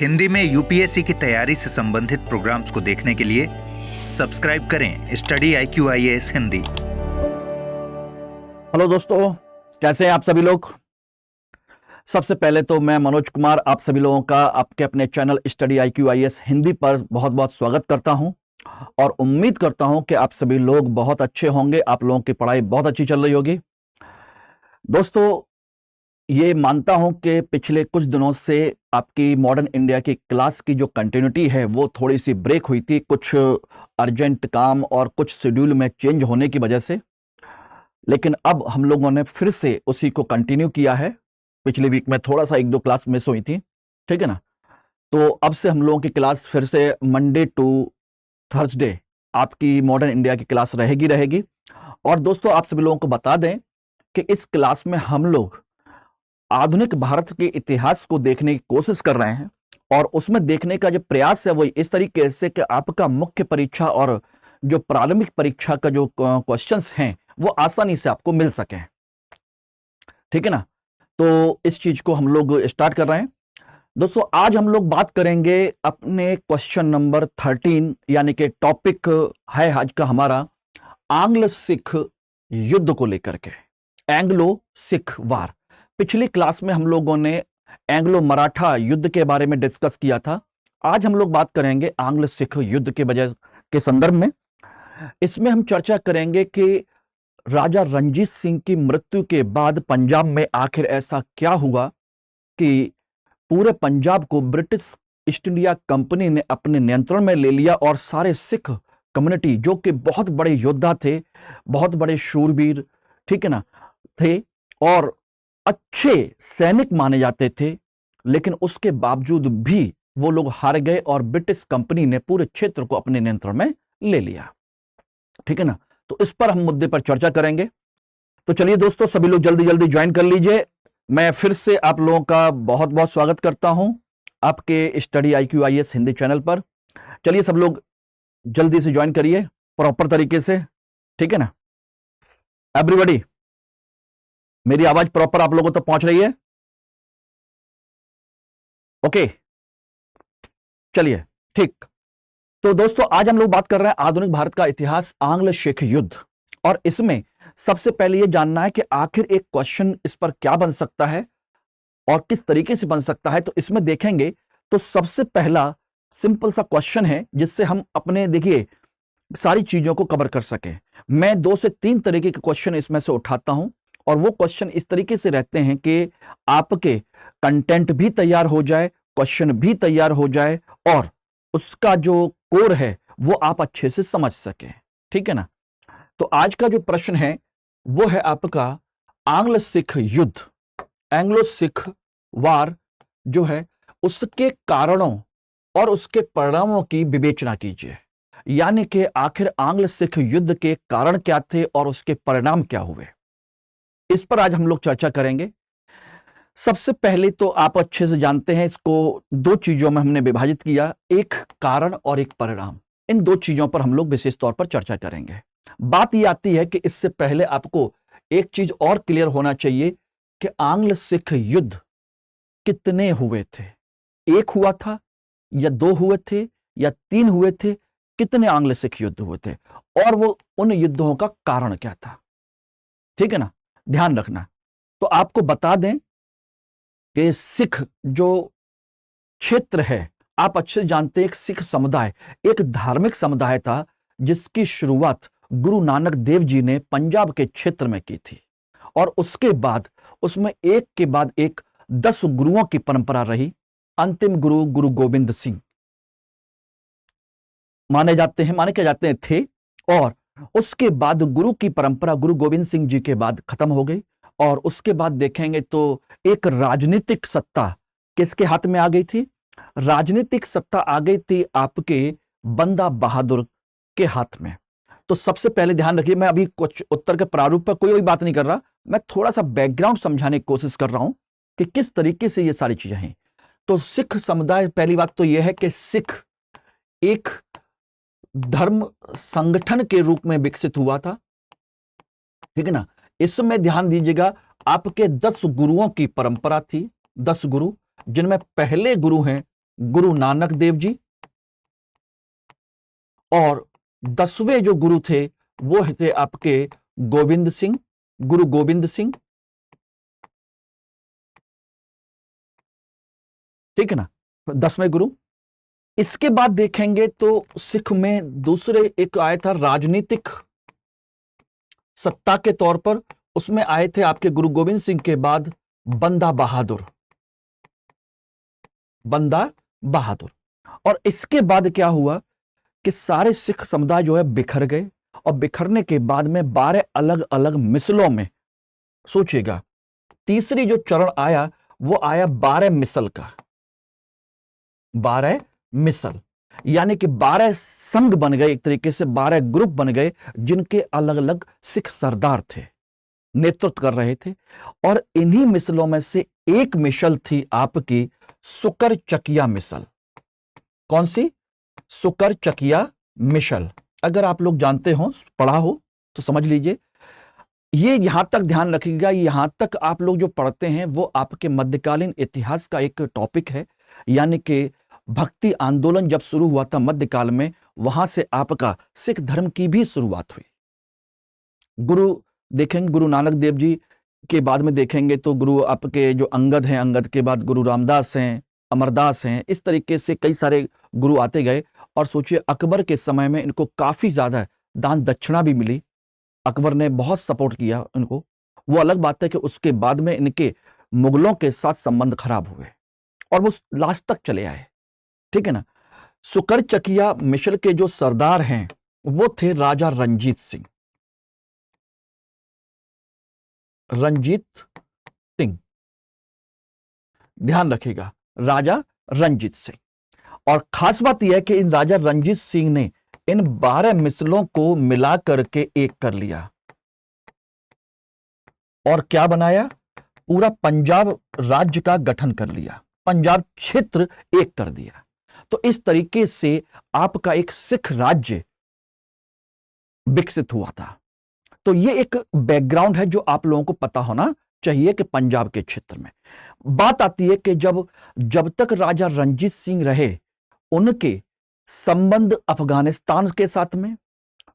हिंदी में यूपीएससी की तैयारी से संबंधित प्रोग्राम्स को देखने के लिए सब्सक्राइब करें स्टडी IQIAS हिंदी। हेलो दोस्तों, कैसे हैं आप सभी लोग। सबसे पहले तो मैं मनोज कुमार आप सभी लोगों का आपके अपने चैनल स्टडी IQIAS हिंदी पर बहुत बहुत स्वागत करता हूं और उम्मीद करता हूं कि आप सभी लोग बहुत अच्छे होंगे, आप लोगों की पढ़ाई बहुत अच्छी चल रही होगी। दोस्तों, ये मानता हूं कि पिछले कुछ दिनों से आपकी मॉडर्न इंडिया की क्लास की जो कंटिन्यूटी है वो थोड़ी सी ब्रेक हुई थी, कुछ अर्जेंट काम और कुछ शेड्यूल में चेंज होने की वजह से। लेकिन अब हम लोगों ने फिर से उसी को कंटिन्यू किया है। पिछले वीक में थोड़ा सा एक दो क्लास मिस हुई थी, ठीक है ना। तो अब से हम लोगों की क्लास फिर से मंडे टू थर्सडे आपकी मॉडर्न इंडिया की क्लास रहेगी। और दोस्तों, आप सभी लोगों को बता दें कि इस क्लास में हम लोग आधुनिक भारत के इतिहास को देखने की कोशिश कर रहे हैं और उसमें देखने का जो प्रयास है वो इस तरीके से कि आपका मुख्य परीक्षा और जो प्रारंभिक परीक्षा का जो क्वेश्चंस हैं वो आसानी से आपको मिल सके, ठीक है ना। तो इस चीज को हम लोग स्टार्ट कर रहे हैं। दोस्तों, आज हम लोग बात करेंगे अपने क्वेश्चन नंबर 13, यानी कि टॉपिक है आज का हमारा आंग्ल सिख युद्ध को लेकर के, एंग्लो सिख वार। पिछली क्लास में हम लोगों ने एंग्लो मराठा युद्ध के बारे में डिस्कस किया था। आज हम लोग बात करेंगे आंग्ल सिख युद्ध के वजह के संदर्भ में। इसमें हम चर्चा करेंगे कि राजा रणजीत सिंह की मृत्यु के बाद पंजाब में आखिर ऐसा क्या हुआ कि पूरे पंजाब को ब्रिटिश ईस्ट इंडिया कंपनी ने अपने नियंत्रण में ले लिया और सारे सिख कम्युनिटी, जो कि बहुत बड़े योद्धा थे, बहुत बड़े शूरवीर, ठीक है ना, थे और अच्छे सैनिक माने जाते थे, लेकिन उसके बावजूद भी वो लोग हार गए और ब्रिटिश कंपनी ने पूरे क्षेत्र को अपने नियंत्रण में ले लिया, ठीक है ना। तो इस पर हम मुद्दे पर चर्चा करेंगे। तो चलिए दोस्तों, सभी लोग जल्दी जल्दी ज्वाइन कर लीजिए। मैं फिर से आप लोगों का बहुत बहुत स्वागत करता हूं आपके स्टडी IQIAS हिंदी चैनल पर। चलिए सब लोग जल्दी से ज्वाइन करिए प्रॉपर तरीके से, ठीक है ना। एवरीबॉडी, मेरी आवाज प्रॉपर आप लोगों तक पहुंच रही है? ओके, चलिए ठीक। तो दोस्तों, आज हम लोग बात कर रहे हैं आधुनिक भारत का इतिहास, आंग्ल सिख युद्ध। और इसमें सबसे पहले यह जानना है कि आखिर एक क्वेश्चन इस पर क्या बन सकता है और किस तरीके से बन सकता है। तो इसमें देखेंगे तो सबसे पहला सिंपल सा क्वेश्चन है जिससे हम अपने, देखिए, सारी चीजों को कवर कर सके। मैं 2 से 3 तरीके के क्वेश्चन इसमें से उठाता हूं और वो क्वेश्चन इस तरीके से रहते हैं कि आपके कंटेंट भी तैयार हो जाए, क्वेश्चन भी तैयार हो जाए और उसका जो कोर है वो आप अच्छे से समझ सके, ठीक है ना। तो आज का जो प्रश्न है वो है आपका आंग्ल सिख युद्ध, एंग्लो सिख वार जो है, उसके कारणों और उसके परिणामों की विवेचना कीजिए। यानी कि आखिर आंग्ल सिख युद्ध के कारण क्या थे और उसके परिणाम क्या हुए, इस पर आज हम लोग चर्चा करेंगे। सबसे पहले तो आप अच्छे से जानते हैं, इसको 2 चीजों में हमने विभाजित किया, एक कारण और एक परिणाम। इन 2 चीजों पर हम लोग विशेष तौर पर चर्चा करेंगे। बात यह आती है कि इससे पहले आपको एक चीज और क्लियर होना चाहिए कि आंग्ल सिख युद्ध कितने हुए थे। 1 हुआ था या 2 हुए थे या 3 हुए थे, कितने आंग्ल सिख युद्ध हुए थे और वो उन युद्धों का कारण क्या था, ठीक है ना, ध्यान रखना। तो आपको बता दें कि सिख जो क्षेत्र है, आप अच्छे से जानते हैं, एक सिख समुदाय एक धार्मिक समुदाय था जिसकी शुरुआत गुरु नानक देव जी ने पंजाब के क्षेत्र में की थी और उसके बाद उसमें एक के बाद एक 10 गुरुओं की परंपरा रही। अंतिम गुरु गुरु गोविंद सिंह माने क्या जाते हैं थे और उसके बाद गुरु की परंपरा गुरु गोविंद सिंह जी के बाद खत्म हो गई और उसके बाद देखेंगे तो एक राजनीतिक सत्ता किसके हाथ में आ गई थी? राजनीतिक सत्ता आ गई थी आपके बंदा बहादुर के हाथ में। तो सबसे पहले ध्यान रखिए, मैं अभी कुछ उत्तर के प्रारूप पर कोई बात नहीं कर रहा, मैं थोड़ा सा बैकग्राउंड समझाने की कोशिश कर रहा हूं कि किस तरीके से ये सारी चीजें हैं। तो सिख समुदाय, पहली बात तो यह है कि सिख एक धर्म संगठन के रूप में विकसित हुआ था, ठीक है ना। इसमें ध्यान दीजिएगा, आपके 10 गुरुओं की परंपरा थी, 10 गुरु, जिनमें पहले गुरु हैं गुरु नानक देव जी, और 10वें जो गुरु थे वो थे आपके गोविंद सिंह, गुरु गोविंद सिंह, ठीक है ना, 10वें गुरु। इसके बाद देखेंगे तो सिख में दूसरे एक आया था राजनीतिक सत्ता के तौर पर, उसमें आए थे आपके गुरु गोविंद सिंह के बाद बंदा बहादुर, बंदा बहादुर। और इसके बाद क्या हुआ कि सारे सिख समुदाय जो है बिखर गए, और बिखरने के बाद में 12 अलग अलग मिसलों में, सोचिएगा, तीसरी जो चरण आया वो आया 12 मिसल का, 12 मिसल, यानी कि 12 संघ बन गए, एक तरीके से 12 ग्रुप बन गए, जिनके अलग अलग सिख सरदार थे, नेतृत्व कर रहे थे। और इन्हीं मिसलों में से एक मिसल थी आपकी सुकर चकिया मिसल। कौन सी? सुकर चकिया मिसल। अगर आप लोग जानते हो, पढ़ा हो तो समझ लीजिए। ये यहां तक ध्यान रखिएगा, यहां तक आप लोग जो पढ़ते हैं वो आपके मध्यकालीन इतिहास का एक टॉपिक है, यानी कि भक्ति आंदोलन जब शुरू हुआ था मध्यकाल में, वहां से आपका सिख धर्म की भी शुरुआत हुई। गुरु देखेंगे, गुरु नानक देव जी के बाद में देखेंगे तो गुरु आपके जो अंगद हैं, अंगद के बाद गुरु रामदास हैं, अमरदास हैं, इस तरीके से कई सारे गुरु आते गए। और सोचिए अकबर के समय में इनको काफी ज्यादा दान दक्षिणा भी मिली, अकबर ने बहुत सपोर्ट किया इनको। वो अलग बात है कि उसके बाद में इनके मुगलों के साथ संबंध खराब हुए और वो लास्ट तक चले आए, ठीक है ना। सुकर चकिया मिसल के जो सरदार हैं वो थे राजा रंजीत सिंह, रंजीत सिंह, ध्यान रखिएगा, राजा रंजीत सिंह। और खास बात यह है कि इन राजा रंजीत सिंह ने इन 12 मिसलों को मिला करके एक कर लिया और क्या बनाया, पूरा पंजाब राज्य का गठन कर लिया, पंजाब क्षेत्र एक कर दिया। तो इस तरीके से आपका एक सिख राज्य विकसित हुआ था। तो ये एक बैकग्राउंड है जो आप लोगों को पता होना चाहिए कि पंजाब के क्षेत्र में बात आती है कि जब तक राजा रंजीत सिंह रहे, उनके संबंध अफगानिस्तान के साथ में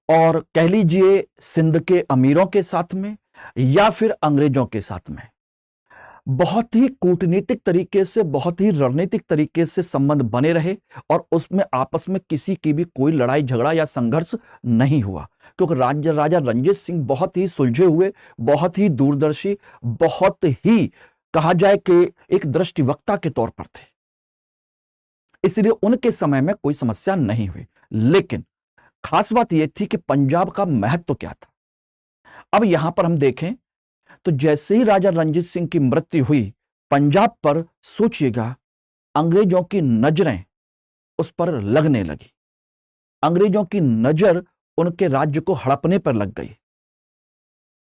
और कह लीजिए सिंध के अमीरों के साथ में या फिर अंग्रेजों के साथ में बहुत ही कूटनीतिक तरीके से, बहुत ही रणनीतिक तरीके से संबंध बने रहे, और उसमें आपस में किसी की भी कोई लड़ाई झगड़ा या संघर्ष नहीं हुआ, क्योंकि राजा रंजीत सिंह बहुत ही सुलझे हुए, बहुत ही दूरदर्शी, बहुत ही कहा जाए कि एक दृष्टिवक्ता के तौर पर थे, इसलिए उनके समय में कोई समस्या नहीं हुई। लेकिन खास बात यह थी कि पंजाब का महत्व क्या था। अब यहां पर हम देखें तो जैसे ही राजा रंजीत सिंह की मृत्यु हुई, पंजाब पर सोचिएगा अंग्रेजों की नजरें उस पर लगने लगी, अंग्रेजों की नजर उनके राज्य को हड़पने पर लग गई,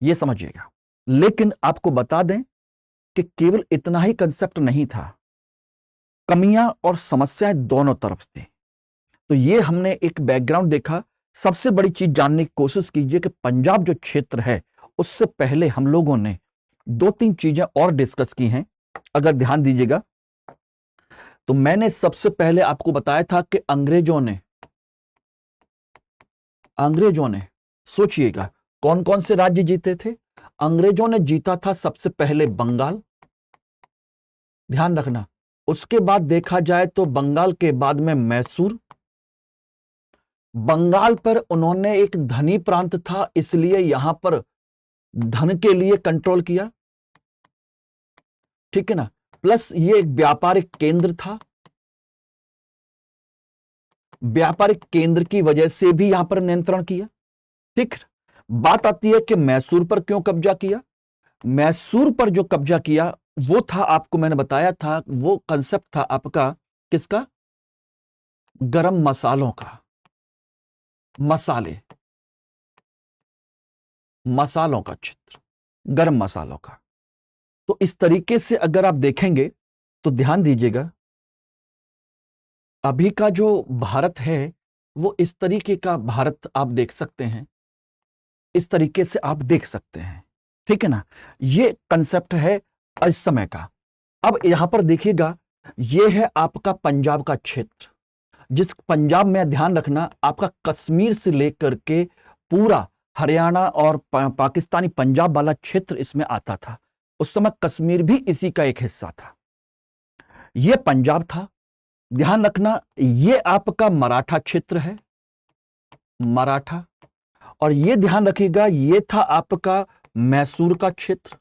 यह समझिएगा। लेकिन आपको बता दें कि केवल इतना ही कंसेप्ट नहीं था, कमियां और समस्याएं दोनों तरफ थी। तो ये हमने एक बैकग्राउंड देखा। सबसे बड़ी चीज जानने की कोशिश कीजिए कि पंजाब जो क्षेत्र है, उससे पहले हम लोगों ने 2-3 चीजें और डिस्कस की हैं। अगर ध्यान दीजिएगा तो मैंने सबसे पहले आपको बताया था कि अंग्रेजों ने सोचिएगा कौन कौन से राज्य जीते थे। अंग्रेजों ने जीता था सबसे पहले बंगाल, ध्यान रखना। उसके बाद देखा जाए तो बंगाल के बाद में मैसूर। बंगाल पर उन्होंने एक धनी प्रांत था, इसलिए यहां पर धन के लिए कंट्रोल किया, ठीक है ना। प्लस ये एक व्यापारिक केंद्र था, व्यापारिक केंद्र की वजह से भी यहां पर नियंत्रण किया, ठीक। बात आती है कि मैसूर पर क्यों कब्जा किया। मैसूर पर जो कब्जा किया वो था, आपको मैंने बताया था, वो कंसेप्ट था आपका किसका, गरम मसालों का, मसालों का क्षेत्र, गरम मसालों का। तो इस तरीके से अगर आप देखेंगे तो ध्यान दीजिएगा, अभी का जो भारत है वो इस तरीके का भारत आप देख सकते हैं, इस तरीके से आप देख सकते हैं, ठीक है ना। ये कंसेप्ट है इस समय का। अब यहां पर देखिएगा ये है आपका पंजाब का क्षेत्र, जिस पंजाब में ध्यान रखना आपका कश्मीर से लेकर के पूरा हरियाणा और पाकिस्तानी पंजाब वाला क्षेत्र इसमें आता था। उस समय कश्मीर भी इसी का एक हिस्सा था। यह पंजाब था। ध्यान रखना ये आपका मराठा क्षेत्र है, मराठा। और ये ध्यान रखिएगा ये था आपका मैसूर का क्षेत्र,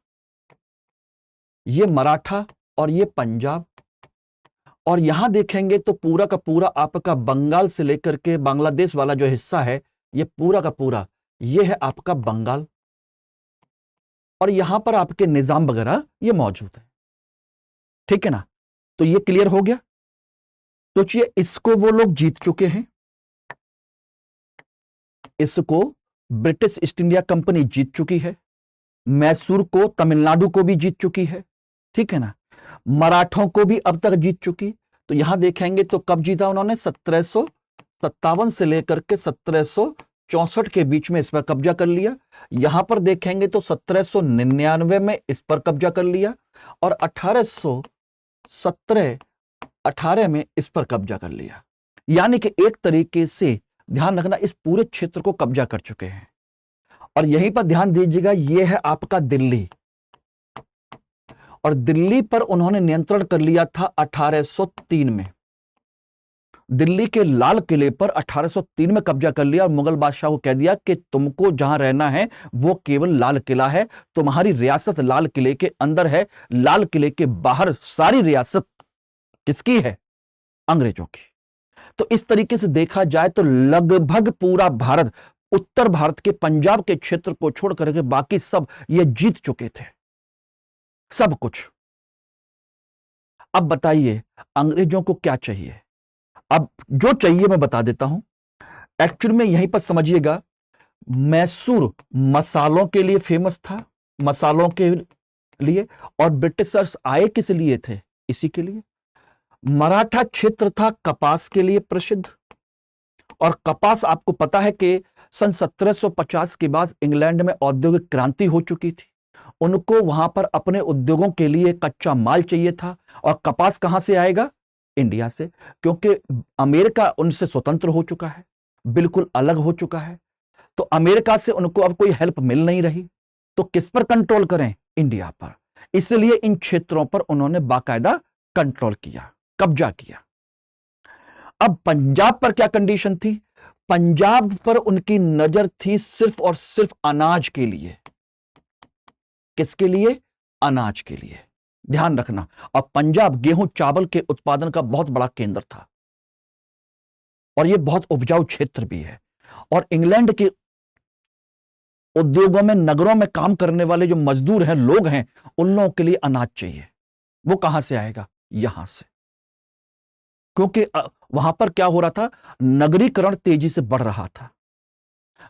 ये मराठा और ये पंजाब। और यहां देखेंगे तो पूरा का पूरा आपका बंगाल से लेकर के बांग्लादेश वाला जो हिस्सा है, ये पूरा का पूरा ये है आपका बंगाल। और यहां पर आपके निजाम वगैरह ये मौजूद है, ठीक है ना। तो ये क्लियर हो गया। सोचिए इसको वो लोग जीत चुके हैं, इसको ब्रिटिश ईस्ट इंडिया कंपनी जीत चुकी है, मैसूर को तमिलनाडु को भी जीत चुकी है, ठीक है ना। मराठों को भी अब तक जीत चुकी। तो यहां देखेंगे तो कब जीता उन्होंने, 1757 से लेकर के 1764 के बीच में इस पर कब्जा कर लिया। यहां पर देखेंगे तो 1799 में इस पर कब्जा कर लिया और 1818 में इस पर कब्जा कर लिया। यानी कि एक तरीके से ध्यान रखना इस पूरे क्षेत्र को कब्जा कर चुके हैं। और यहीं पर ध्यान दीजिएगा यह है आपका दिल्ली, और दिल्ली पर उन्होंने नियंत्रण कर लिया था 1803 में। दिल्ली के लाल किले पर 1803 में कब्जा कर लिया और मुगल बादशाह को कह दिया कि तुमको जहां रहना है वो केवल लाल किला है, तुम्हारी रियासत लाल किले के अंदर है, लाल किले के बाहर सारी रियासत किसकी है, अंग्रेजों की। तो इस तरीके से देखा जाए तो लगभग पूरा भारत, उत्तर भारत के पंजाब के क्षेत्र को छोड़ करके बाकी सब ये जीत चुके थे, सब कुछ। अब बताइए अंग्रेजों को क्या चाहिए। अब जो चाहिए मैं बता देता हूं। एक्चुअली में यहीं पर समझिएगा, मैसूर मसालों के लिए फेमस था, मसालों के लिए, और ब्रिटिशर्स आए किस लिए थे, इसी के लिए। मराठा क्षेत्र था कपास के लिए प्रसिद्ध, और कपास आपको पता है कि सन 1750 के बाद इंग्लैंड में औद्योगिक क्रांति हो चुकी थी। उनको वहां पर अपने उद्योगों के लिए कच्चा माल चाहिए था, और कपास कहां से आएगा, इंडिया से, क्योंकि अमेरिका उनसे स्वतंत्र हो चुका है, बिल्कुल अलग हो चुका है। तो अमेरिका से उनको अब कोई हेल्प मिल नहीं रही, तो किस पर कंट्रोल करें, इंडिया पर। इसलिए इन क्षेत्रों पर उन्होंने बाकायदा कंट्रोल किया, कब्जा किया। अब पंजाब पर क्या कंडीशन थी, पंजाब पर उनकी नजर थी सिर्फ और सिर्फ अनाज के लिए। किसके लिए, अनाज के लिए। ध्यान रखना। और पंजाब गेहूं चावल के उत्पादन का बहुत बड़ा केंद्र था, और यह बहुत उपजाऊ क्षेत्र भी है। और इंग्लैंड के उद्योगों में, नगरों में काम करने वाले जो मजदूर हैं, लोग हैं, उन लोगों के लिए अनाज चाहिए। वो कहां से आएगा, यहां से। क्योंकि वहां पर क्या हो रहा था, नगरीकरण तेजी से बढ़ रहा था,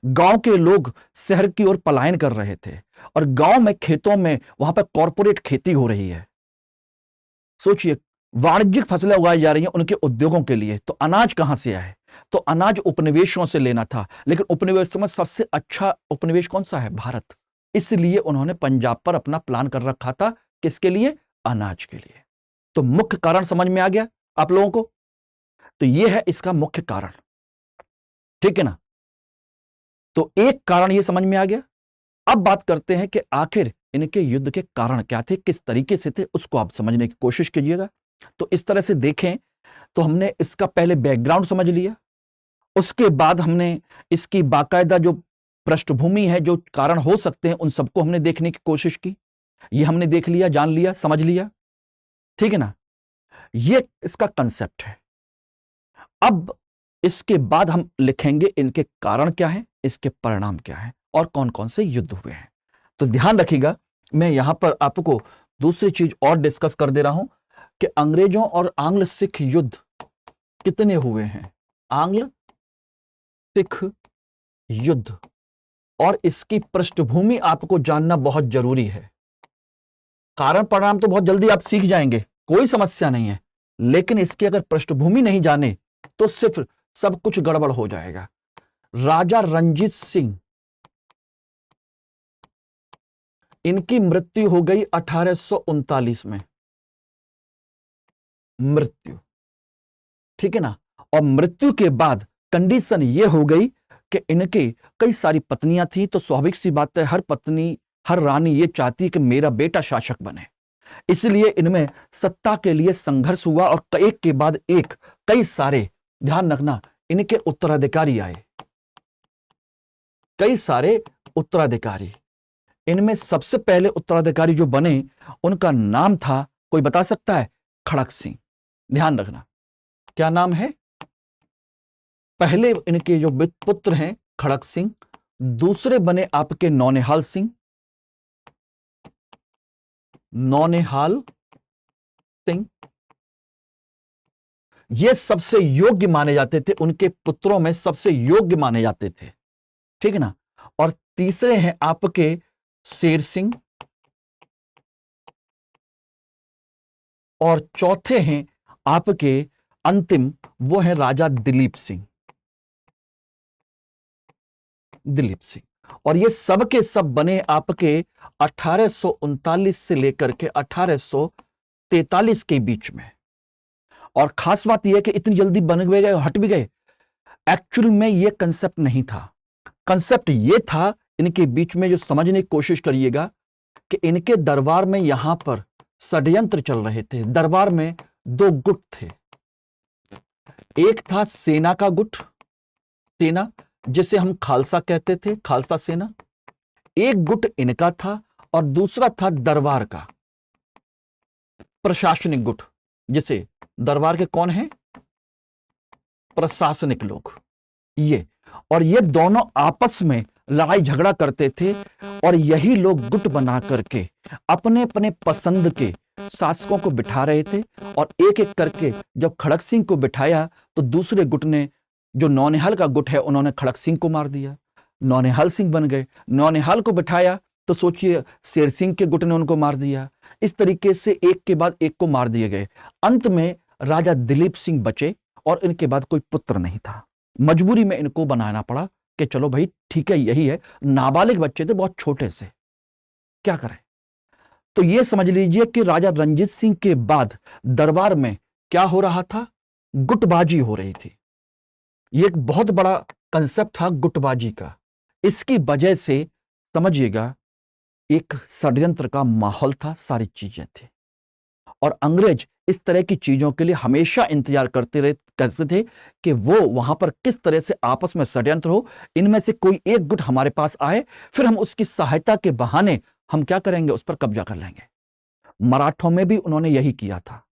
गांव के लोग शहर की ओर पलायन कर रहे थे, और गांव में खेतों में वहां पर कॉरपोरेट खेती हो रही है। सोचिए वाणिज्यिक फसलें उगाई जा रही हैं उनके उद्योगों के लिए, तो अनाज कहां से आए, तो अनाज उपनिवेशों से लेना था। लेकिन उपनिवेशों में सबसे अच्छा उपनिवेश कौन सा है, भारत। इसलिए उन्होंने पंजाब पर अपना प्लान कर रखा था, किसके लिए, अनाज के लिए। तो मुख्य कारण समझ में आ गया आप लोगों को। तो यह है इसका मुख्य कारण, ठीक है ना। तो एक कारण यह समझ में आ गया। अब बात करते हैं कि आखिर इनके युद्ध के कारण क्या थे, किस तरीके से थे, उसको आप समझने की कोशिश कीजिएगा। तो इस तरह से देखें तो हमने इसका पहले बैकग्राउंड समझ लिया, उसके बाद हमने इसकी बाकायदा जो पृष्ठभूमि है, जो कारण हो सकते हैं, उन सबको हमने देखने की कोशिश की। ये हमने देख लिया, जान लिया, समझ लिया, ठीक है ना। ये इसका कंसेप्ट है। अब इसके बाद हम लिखेंगे इनके कारण क्या है, इसके परिणाम क्या है, और कौन कौन से युद्ध हुए हैं। तो ध्यान रखिएगा, मैं यहां पर आपको दूसरी चीज और डिस्कस कर दे रहा हूं कि अंग्रेजों और आंग्ल सिख युद्ध कितने हुए हैं, आंग्ल सिख युद्ध, और इसकी पृष्ठभूमि आपको जानना बहुत जरूरी है। कारण परिणाम तो बहुत जल्दी आप सीख जाएंगे, कोई समस्या नहीं है, लेकिन इसकी अगर पृष्ठभूमि नहीं जाने तो सिर्फ सब कुछ गड़बड़ हो जाएगा। राजा रणजीत सिंह, इनकी मृत्यु हो गई 1839 में। मृत्यु। ठीक है ना। और मृत्यु के बाद कंडीशन ये हो गई कि इनके कई सारी पत्नियां थी, तो स्वाभाविक सी बात है, हर पत्नी, हर रानी ये चाहती है कि मेरा बेटा शासक बने। इसलिए इनमें सत्ता के लिए संघर्ष हुआ और एक के बाद एक कई सारे, ध्यान रखना, इनके उत्तराधिकारी आए, कई सारे उत्तराधिकारी। इनमें सबसे पहले उत्तराधिकारी जो बने उनका नाम था, कोई बता सकता है? खड़क सिंह। ध्यान रखना, क्या नाम है? पहले इनके जो पुत्र हैं खड़क सिंह, दूसरे बने आपके नौनिहाल सिंह, नौनिहाल सिंह। ये सबसे योग्य माने जाते थे, उनके पुत्रों में सबसे योग्य माने जाते थे। ठीक है ना। और तीसरे हैं आपके शेर सिंह, और चौथे हैं आपके अंतिम, वो है राजा दिलीप सिंह। दिलीप सिंह। और ये सब के सब बने आपके 1839 से लेकर के 1843 के बीच में। और खास बात यह है कि इतनी जल्दी बन भी गए, हट भी गए। एक्चुअली में ये कंसेप्ट नहीं था। कंसेप्ट ये था इनके बीच में, जो समझने की कोशिश करिएगा, कि इनके दरबार में यहां पर षड्यंत्र चल रहे थे। दरबार में दो गुट थे। एक था सेना का गुट, सेना जिसे हम खालसा कहते थे, खालसा सेना। एक गुट इनका था और दूसरा था दरबार का प्रशासनिक गुट, जिसे दरबार के कौन है? प्रशासनिक लोग। ये और ये दोनों आपस में लड़ाई झगड़ा करते थे, और यही लोग गुट बना करके अपने अपने पसंद के शासकों को बिठा रहे थे। और एक एक करके जब खड़क सिंह को बिठाया तो दूसरे गुट ने, जो नौनिहाल का गुट है, उन्होंने खड़क सिंह को मार दिया, नौनिहाल सिंह बन गए। नौनिहाल को बिठाया तो सोचिए शेर सिंह के गुट ने उनको मार दिया। इस तरीके से एक के बाद एक को मार दिए गए। अंत में राजा दिलीप सिंह बचे और इनके बाद कोई पुत्र नहीं था। मजबूरी में इनको बनाना पड़ा कि चलो भाई ठीक है, यही है। नाबालिग बच्चे थे, बहुत छोटे से, क्या करें। तो ये समझ लीजिए कि राजा रंजीत सिंह के बाद दरबार में क्या हो रहा था? गुटबाजी हो रही थी। ये एक बहुत बड़ा कंसेप्ट था गुटबाजी का। इसकी वजह से समझिएगा एक षड्यंत्र का माहौल था, सारी चीजें थी। और अंग्रेज इस तरह की चीजों के लिए हमेशा इंतजार करते थे कि वो वहां पर किस तरह से आपस में षड्यंत्र हो, इनमें से कोई एक गुट हमारे पास आए, फिर हम उसकी सहायता के बहाने हम क्या करेंगे? उस पर कब्जा कर लेंगे। मराठों में भी उन्होंने यही किया था,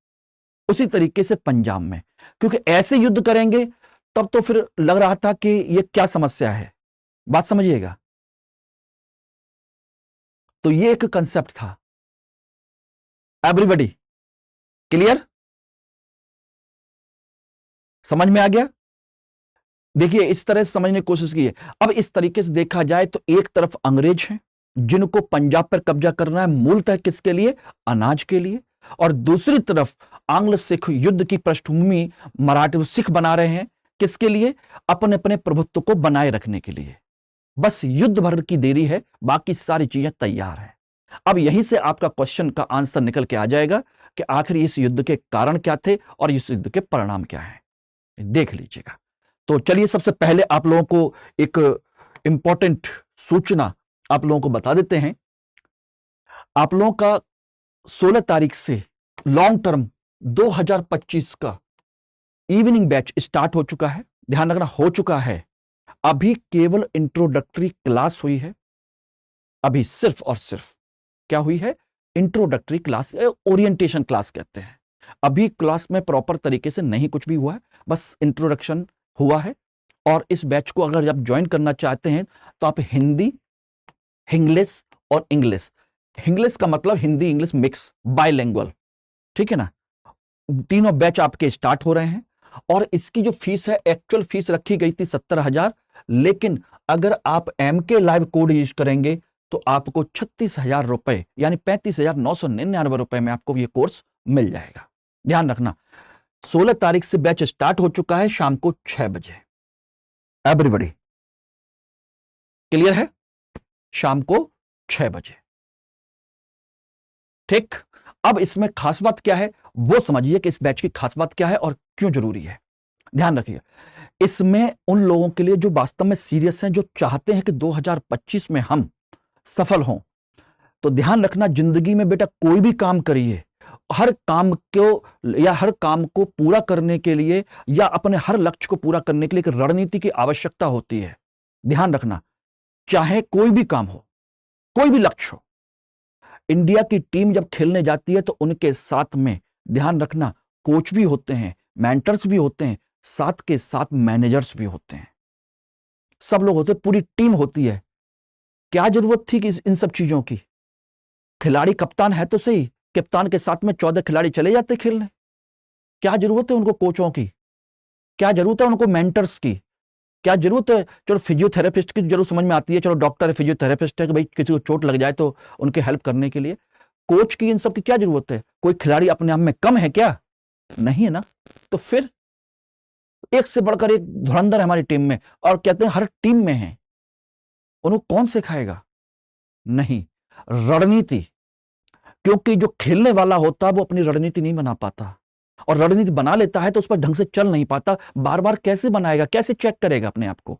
उसी तरीके से पंजाब में, क्योंकि ऐसे युद्ध करेंगे तब तो फिर लग रहा था कि ये क्या समस्या है। बात समझिएगा। तो ये एक कंसेप्ट था। Everybody clear? समझ में आ गया? देखिए इस तरह से समझने की कोशिश की है। अब इस तरीके से देखा जाए तो एक तरफ अंग्रेज हैं जिनको पंजाब पर कब्जा करना है, मूलतः किसके लिए? अनाज के लिए। और दूसरी तरफ आंग्ल सिख युद्ध की पृष्ठभूमि मराठी सिख बना रहे हैं, किसके लिए? अपने अपने प्रभुत्व को बनाए रखने के लिए। बस युद्ध भर की देरी है, बाकी सारी चीजें तैयार हैं। अब यहीं से आपका क्वेश्चन का आंसर निकल के आ जाएगा कि आखिर इस युद्ध के कारण क्या थे और इस युद्ध के परिणाम क्या हैं। देख लीजिएगा। तो चलिए सबसे पहले आप लोगों को एक इंपॉर्टेंट सूचना आप लोगों को बता देते हैं। आप लोगों का 16 तारीख से लॉन्ग टर्म 2025 का इवनिंग बैच स्टार्ट हो चुका है। ध्यान रखना, हो चुका है। अभी केवल इंट्रोडक्टरी क्लास हुई है। अभी सिर्फ और सिर्फ क्या हुई है? इंट्रोडक्टरी क्लास, ओरिएंटेशन क्लास कहते हैं। अभी क्लास में प्रॉपर तरीके से नहीं कुछ भी हुआ है, बस इंट्रोडक्शन हुआ है। और इस बैच को अगर आप ज्वाइन करना चाहते हैं तो आप हिंदी, इंग्लिश और इंग्लिश, इंग्लिश का मतलब हिंदी इंग्लिश मिक्स, बाइलिंगुअल, ठीक है ना, तीनों बैच आपके स्टार्ट हो रहे हैं। और इसकी जो फीस है, एक्चुअल फीस रखी गई थी 70,000, लेकिन अगर आप MK लाइव कोड यूज करेंगे तो आपको 36,000 रुपए यानी 35,999 रुपए में आपको ये कोर्स मिल जाएगा। ध्यान रखना, 16 तारीख से बैच स्टार्ट हो चुका है, शाम को 6 बजे। एवरीबॉडी क्लियर है? शाम को 6 बजे, ठीक। अब इसमें खास बात क्या है वो समझिए कि इस बैच की खास बात क्या है और क्यों जरूरी है। ध्यान रखिए, इसमें उन लोगों के लिए जो वास्तव में सीरियस हैं, जो चाहते हैं कि 2025 में हम सफल हों। तो ध्यान रखना, जिंदगी में बेटा कोई भी काम करिए, हर काम को या हर काम को पूरा करने के लिए या अपने हर लक्ष्य को पूरा करने के लिए एक रणनीति की आवश्यकता होती है। ध्यान रखना, चाहे कोई भी काम हो, कोई भी लक्ष्य हो, इंडिया की टीम जब खेलने जाती है तो उनके साथ में ध्यान रखना कोच भी होते हैं, मेंटर्स भी होते हैं, साथ के साथ मैनेजर्स भी होते हैं, सब लोग होते हैं, पूरी टीम होती है। क्या जरूरत थी कि इन सब चीजों की? खिलाड़ी कप्तान है तो सही, कप्तान के साथ में 14 खिलाड़ी चले जाते खेलने। क्या जरूरत है उनको कोचों की? क्या जरूरत है उनको मेंटर्स की? क्या जरूरत है? चलो फिजियोथेरेपिस्ट की जरूर समझ में आती है, चलो डॉक्टर है, फिजियोथेरेपिस्ट है कि भाई किसी को चोट लग जाए तो उनके हेल्प करने के लिए। कोच की इन सब की क्या जरूरत है? कोई खिलाड़ी अपने आप में कम है क्या? नहीं है ना। तो फिर एक से बढ़कर एक धुरंधर है हमारी टीम में, और कहते हैं हर टीम में है, उनको कौन सिखाएगा? नहीं, रणनीति। क्योंकि जो खेलने वाला होता है वो अपनी रणनीति नहीं बना पाता, और रणनीति बना लेता है तो उस पर ढंग से चल नहीं पाता। बार बार कैसे बनाएगा, कैसे चेक करेगा अपने आप को?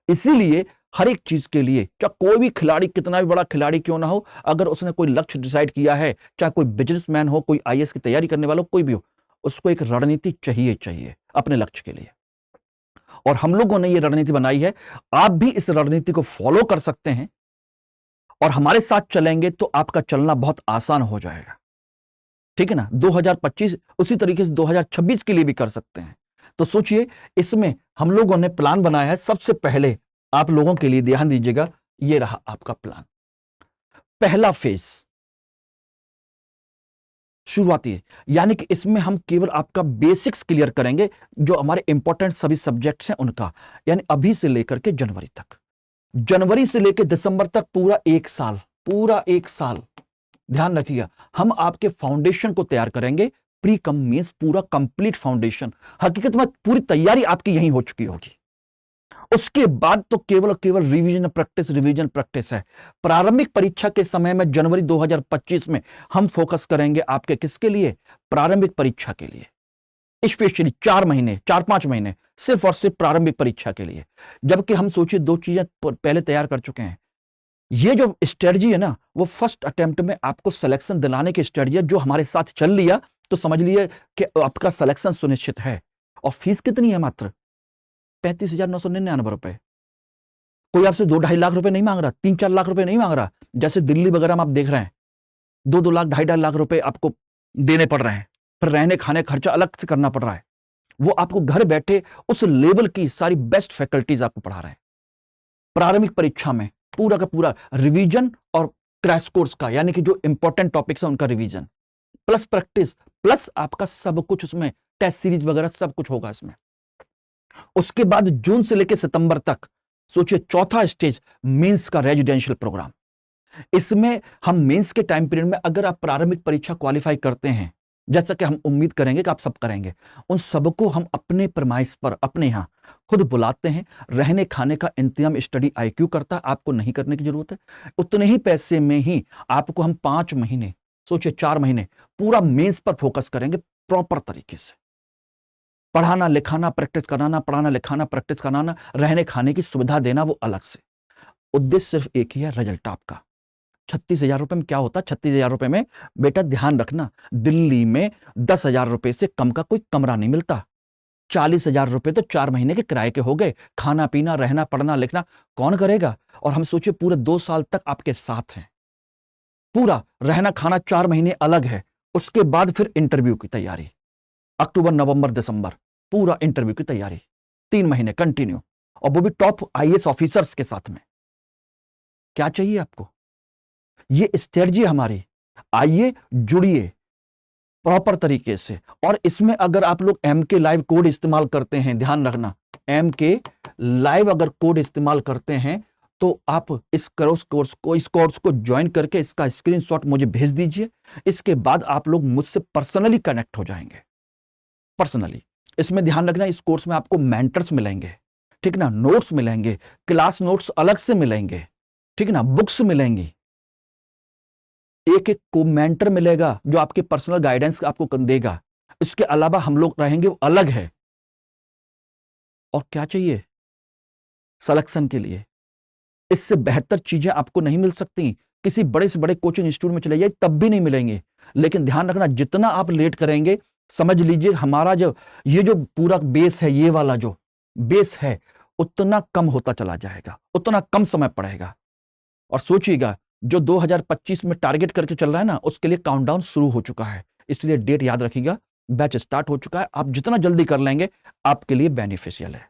इसीलिए हर एक चीज के लिए, चाहे कोई भी खिलाड़ी कितना भी बड़ा खिलाड़ी क्यों ना हो, अगर उसने कोई लक्ष्य डिसाइड किया है, चाहे कोई बिजनेसमैन हो, कोई आईएएस की तैयारी करने वाला हो, कोई भी हो, उसको एक रणनीति चाहिए अपने लक्ष्य के लिए। और हम लोगों ने ये रणनीति बनाई है, आप भी इस रणनीति को फॉलो कर सकते हैं, और हमारे साथ चलेंगे तो आपका चलना बहुत आसान हो जाएगा। ठीक है ना। 2025 उसी तरीके से 2026 के लिए भी कर सकते हैं। तो सोचिए, इसमें हम लोगों ने प्लान बनाया है। सबसे पहले आप लोगों के लिए ध्यान दीजिएगा, ये रहा आपका प्लान। पहला फेज शुरुआती है, यानी कि इसमें हम केवल आपका बेसिक्स क्लियर करेंगे, जो हमारे इंपॉर्टेंट सभी सब्जेक्ट्स हैं उनका, यानी अभी से लेकर के जनवरी तक, जनवरी से लेकर दिसंबर तक पूरा एक साल। ध्यान रखिएगा, हम आपके फाउंडेशन को तैयार करेंगे। प्री कम मींस पूरा कंप्लीट फाउंडेशन। हकीकत में पूरी तैयारी आपकी यहीं हो चुकी होगी। उसके बाद तो केवल और केवल रिवीजन प्रैक्टिस है। प्रारंभिक परीक्षा के समय में जनवरी 2025 में हम फोकस करेंगे आपके किसके लिए? प्रारंभिक परीक्षा के लिए। स्पेशली 4-5 महीने सिर्फ और सिर्फ प्रारंभिक परीक्षा के लिए। जबकि हम सोचिए, दो चीजें पहले तैयार कर चुके हैं। ये जो स्ट्रेटजी है ना, वो फर्स्ट अटेम्प्ट में आपको सिलेक्शन दिलाने की स्ट्रेटजी है। जो हमारे साथ चल लिया तो समझ लिए कि आपका सिलेक्शन सुनिश्चित है। और फीस कितनी है? मात्र 35,999 रुपए। कोई आपसे 2-2.5 लाख रुपए नहीं मांग रहा, 3-4 लाख रुपए नहीं मांग रहा, जैसे दिल्ली वगैरह में आप देख रहे हैं 2-2 लाख, 2.5 लाख रुपए आपको देने पड़ रहे हैं, फिर रहने खाने खर्चा अलग से करना पड़ रहा है। वो आपको घर बैठे उस लेवल की सारी बेस्ट फैकल्टीज आपको पढ़ा रहे हैं। प्रारंभिक परीक्षा में पूरा का पूरा रिवीजन और क्रैश कोर्स का, यानी कि जो इंपॉर्टेंट टॉपिक्स है उनका रिवीजन प्लस प्रैक्टिस प्लस आपका सब कुछ, उसमें टेस्ट सीरीज वगैरह सब कुछ होगा इसमें। उसके बाद जून से लेकर सितंबर तक सोचिए, चौथा स्टेज मेंस का रेजिडेंशियल प्रोग्राम। इसमें हम मेंस के टाइम पीरियड में अगर आप प्रारंभिक परीक्षा क्वालिफाई करते हैं, जैसा कि हम उम्मीद करेंगे कि आप सब करेंगे, उन सबको हम अपने प्रमाइस पर अपने यहां खुद बुलाते हैं। रहने खाने का इंतजाम स्टडी आईक्यू करता है, आपको नहीं करने की जरूरत है। उतने ही पैसे में ही आपको हम 5 महीने, सोचिए 4 महीने पूरा मेंस पर फोकस करेंगे प्रॉपर तरीके से। पढ़ाना लिखाना प्रैक्टिस कराना, पढ़ाना लिखाना प्रैक्टिस कराना, रहने खाने की सुविधा देना वो अलग से। उद्देश्य सिर्फ एक ही है, रिजल्ट आपका। 36,000 रुपए में क्या होता? 36,000 रुपए में बेटा ध्यान रखना, दिल्ली में 10,000 रुपए से कम का कोई कमरा नहीं मिलता। 40,000 रुपए तो 4 महीने के किराए के हो गए। खाना पीना रहना पढ़ना लिखना कौन करेगा? और हम सोचिए पूरे 2 साल तक आपके साथ हैं। पूरा रहना खाना 4 महीने अलग है। उसके बाद फिर इंटरव्यू की तैयारी, अक्टूबर नवंबर दिसंबर पूरा इंटरव्यू की तैयारी, 3 महीने कंटिन्यू, और वो भी टॉप आईएएस ऑफिसर्स के साथ में। क्या चाहिए आपको? ये स्ट्रेटजी हमारी। आइए जुड़िए प्रॉपर तरीके से। और इसमें अगर आप लोग एमके लाइव कोड इस्तेमाल करते हैं, ध्यान रखना, एमके लाइव अगर कोड इस्तेमाल करते हैं तो आप इस कोर्स को ज्वाइन करके इसका स्क्रीनशॉट मुझे भेज दीजिए। इसके बाद आप लोग मुझसे पर्सनली कनेक्ट हो जाएंगे। पर्सनली इसमें ध्यान रखना, इस कोर्स में आपको मेंटर्स मिलेंगे, ठीक ना, नोट्स मिलेंगे, क्लास नोट्स अलग से मिलेंगे, ठीक ना, बुक्स मिलेंगी। एक एक को मेंटर मिलेगा जो आपके पर्सनल गाइडेंस आपको देगा। इसके अलावा हम लोग रहेंगे वो अलग है। और क्या चाहिए सिलेक्शन के लिए? इससे बेहतर चीजें आपको नहीं मिल सकती। किसी बड़े से बड़े कोचिंग इंस्टीट्यूट में चले जाइए तब भी नहीं मिलेंगे। लेकिन ध्यान रखना, जितना आप लेट करेंगे, समझ लीजिए हमारा जो ये जो पूरा बेस है, ये वाला जो बेस है, उतना कम होता चला जाएगा, उतना कम समय पड़ेगा। और सोचिएगा, जो 2025 में टारगेट करके चल रहा है ना, उसके लिए काउंटडाउन शुरू हो चुका है। इसलिए डेट याद रखिएगा, बैच स्टार्ट हो चुका है। आप जितना जल्दी कर लेंगे आपके लिए बेनिफिशियल है।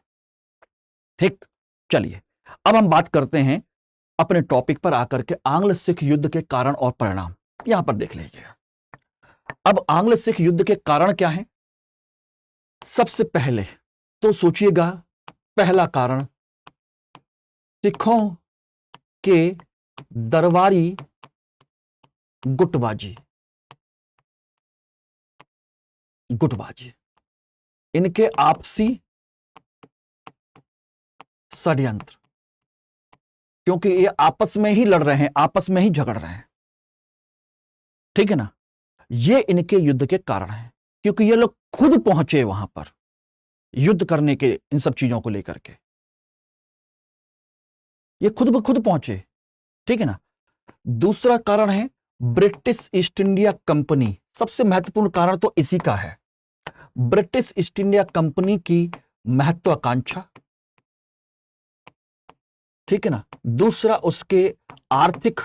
ठीक, चलिए अब हम बात करते हैं अपने टॉपिक पर आकर के, आंग्ल सिख युद्ध के कारण और परिणाम। यहां पर देख लीजिएगा। अब आंग्ल सिख युद्ध के कारण क्या है? सबसे पहले तो सोचिएगा, पहला कारण सिखों के दरबारी गुटबाजी, इनके आपसी षड्यंत्र, क्योंकि ये आपस में ही लड़ रहे हैं, आपस में ही झगड़ रहे हैं, ठीक है ना। ये इनके युद्ध के कारण हैं, क्योंकि ये लोग खुद पहुंचे वहां पर युद्ध करने के, इन सब चीजों को लेकर के ये खुद ब खुद पहुंचे, ठीक है ना। दूसरा कारण है ब्रिटिश ईस्ट इंडिया कंपनी। सबसे महत्वपूर्ण कारण तो इसी का है, ब्रिटिश ईस्ट इंडिया कंपनी की महत्वाकांक्षा, ठीक है ना। दूसरा उसके आर्थिक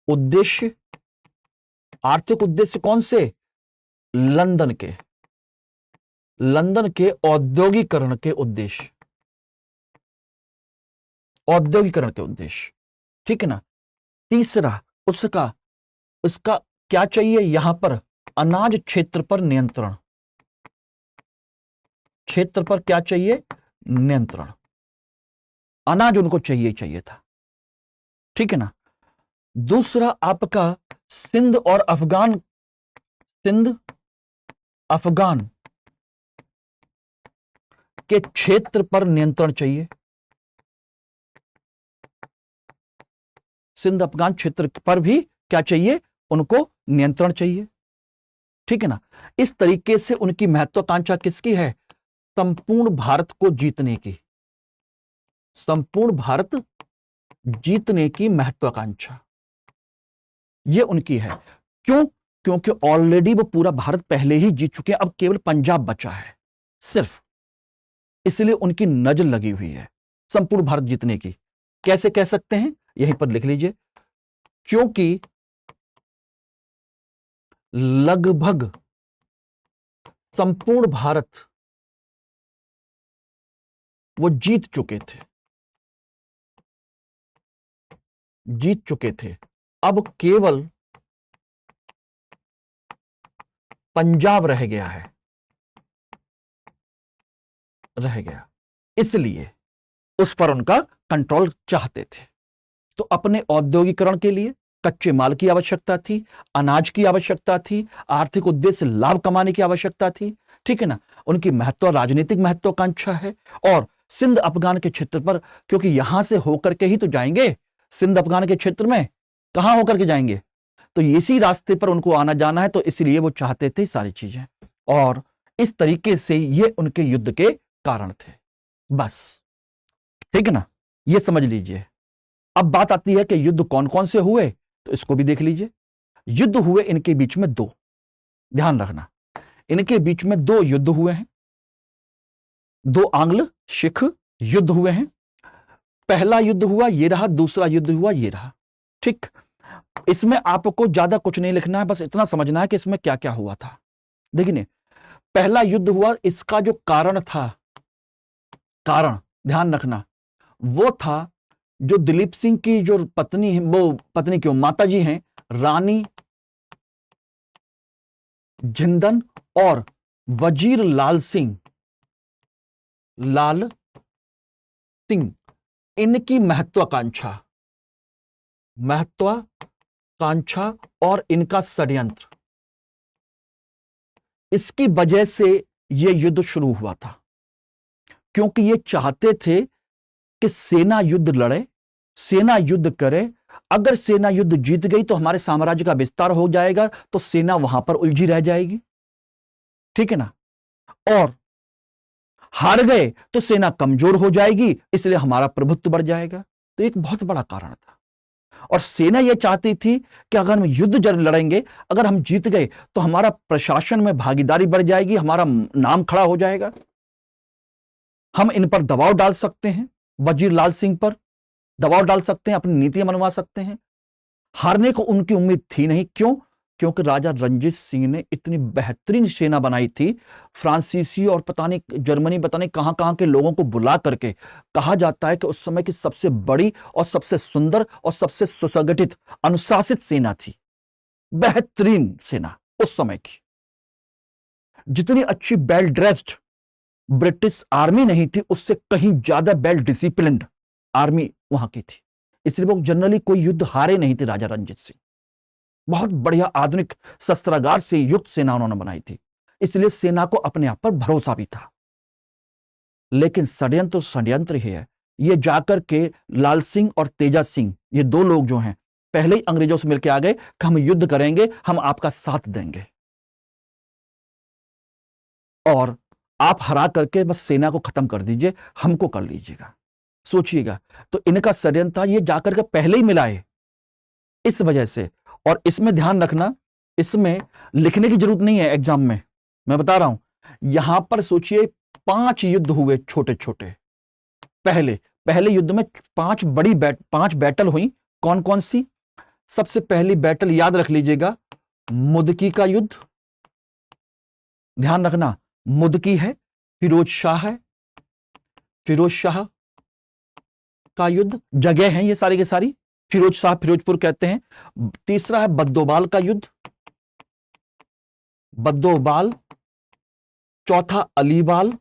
उद्देश्य। आर्थिक उद्देश्य कौन से? लंदन के औद्योगिकरण के उद्देश्य, ठीक है ना। तीसरा उसका क्या चाहिए यहां पर? अनाज क्षेत्र पर नियंत्रण, क्या चाहिए? नियंत्रण। अनाज उनको चाहिए था, ठीक है ना। दूसरा आपका सिंध अफगान के क्षेत्र पर नियंत्रण चाहिए। सिंध अफगान क्षेत्र पर भी क्या चाहिए? उनको नियंत्रण चाहिए, ठीक है ना। इस तरीके से उनकी महत्वाकांक्षा किसकी है? संपूर्ण भारत को जीतने की, संपूर्ण भारत जीतने की महत्वाकांक्षा ये उनकी है। क्यों? क्योंकि ऑलरेडी वो पूरा भारत पहले ही जीत चुके हैं, अब केवल पंजाब बचा है सिर्फ, इसलिए उनकी नजर लगी हुई है संपूर्ण भारत जीतने की। कैसे कह सकते हैं? यहीं पर लिख लीजिए, क्योंकि लगभग संपूर्ण भारत वो जीत चुके थे, अब केवल पंजाब रह गया, इसलिए उस पर उनका कंट्रोल चाहते थे। तो अपने औद्योगिकरण के लिए कच्चे माल की आवश्यकता थी, अनाज की आवश्यकता थी, आर्थिक उद्देश्य लाभ कमाने की आवश्यकता थी, ठीक है ना। उनकी राजनीतिक महत्वाकांक्षा है। और सिंध अफगान के क्षेत्र पर, क्योंकि यहां से होकर के ही तो जाएंगे सिंध अफगान के क्षेत्र में, कहां होकर के जाएंगे? तो इसी रास्ते पर उनको आना जाना है, तो इसलिए वो चाहते थे सारी चीजें। और इस तरीके से ये उनके युद्ध के कारण थे, बस, ठीक है ना। ये समझ लीजिए। अब बात आती है कि युद्ध कौन कौन से हुए, तो इसको भी देख लीजिए। युद्ध हुए इनके बीच में दो, ध्यान रखना, इनके बीच में दो युद्ध हुए हैं, दो आंग्ल सिख युद्ध हुए हैं। पहला युद्ध हुआ ये रहा, दूसरा युद्ध हुआ ये रहा, ठीक। इसमें आपको ज्यादा कुछ नहीं लिखना है, बस इतना समझना है कि इसमें क्या क्या हुआ था। देखिए, पहला युद्ध हुआ, इसका जो कारण था, ध्यान रखना, वो था जो दिलीप सिंह की जो पत्नी है, वो पत्नी क्यों, माता जी हैं, रानी जिंदन और वजीर लाल सिंह, इनकी महत्वाकांक्षा और इनका षड्यंत्र, इसकी वजह से यह युद्ध शुरू हुआ था। क्योंकि ये चाहते थे कि सेना युद्ध लड़े, सेना युद्ध करे, अगर सेना युद्ध जीत गई तो हमारे साम्राज्य का विस्तार हो जाएगा, तो सेना वहां पर उलझी रह जाएगी, ठीक है ना। और हार गए तो सेना कमजोर हो जाएगी, इसलिए हमारा प्रभुत्व बढ़ जाएगा। तो एक बहुत बड़ा कारण था। और सेना यह चाहती थी कि अगर हम युद्ध लड़ेंगे, अगर हम जीत गए तो हमारा प्रशासन में भागीदारी बढ़ जाएगी, हमारा नाम खड़ा हो जाएगा, हम इन पर दबाव डाल सकते हैं, वजीर लाल सिंह पर दबाव डाल सकते हैं, अपनी नीतियां मनवा सकते हैं। हारने को उनकी उम्मीद थी नहीं। क्यों? क्योंकि राजा रणजीत सिंह ने इतनी बेहतरीन सेना बनाई थी, फ्रांसीसी और पता नहीं जर्मनी, पता नहीं कहां कहां के लोगों को बुला करके, कहा जाता है कि उस समय की सबसे बड़ी और सबसे सुंदर और सबसे सुसंगठित अनुशासित सेना थी, बेहतरीन सेना उस समय की। जितनी अच्छी वेल ड्रेस्ड ब्रिटिश आर्मी नहीं थी, उससे कहीं ज्यादा वेल डिसिप्लिन्ड आर्मी वहां की थी। इसलिए वो जनरली कोई युद्ध हारे नहीं थे राजा रणजीत सिंह। बहुत बढ़िया आधुनिक शस्त्रागार से युक्त सेना उन्होंने बनाई थी, इसलिए सेना को अपने आप पर भरोसा भी था। लेकिन षड्यंत्र षड्यंत्र ही है। ये जाकर के लाल सिंह और तेजा सिंह, ये दो लोग जो हैं, पहले ही अंग्रेजों से मिलकर आ गए कि हम युद्ध करेंगे, हम आपका साथ देंगे और आप हरा करके बस सेना को खत्म कर दीजिए, हमको कर लीजिएगा। सोचिएगा, तो इनका षड्यंत्र था, ये जाकर के पहले ही मिलाए इस वजह से। और इसमें ध्यान रखना, इसमें लिखने की जरूरत नहीं है एग्जाम में, मैं बता रहा हूं। यहां पर सोचिए 5 युद्ध हुए छोटे छोटे। पहले युद्ध में 5 बैटल हुई। कौन कौन सी? सबसे पहली बैटल याद रख लीजिएगा, मुदकी का युद्ध। ध्यान रखना, मुदकी है, फिरोज शाह है, फिरोज शाह का युद्ध। जगह है ये सारी की सारी, फिरोज शाह फिरोजपुर कहते हैं। तीसरा है बद्दोबाल का युद्ध, बद्दोबाल। चौथा अलीबाल,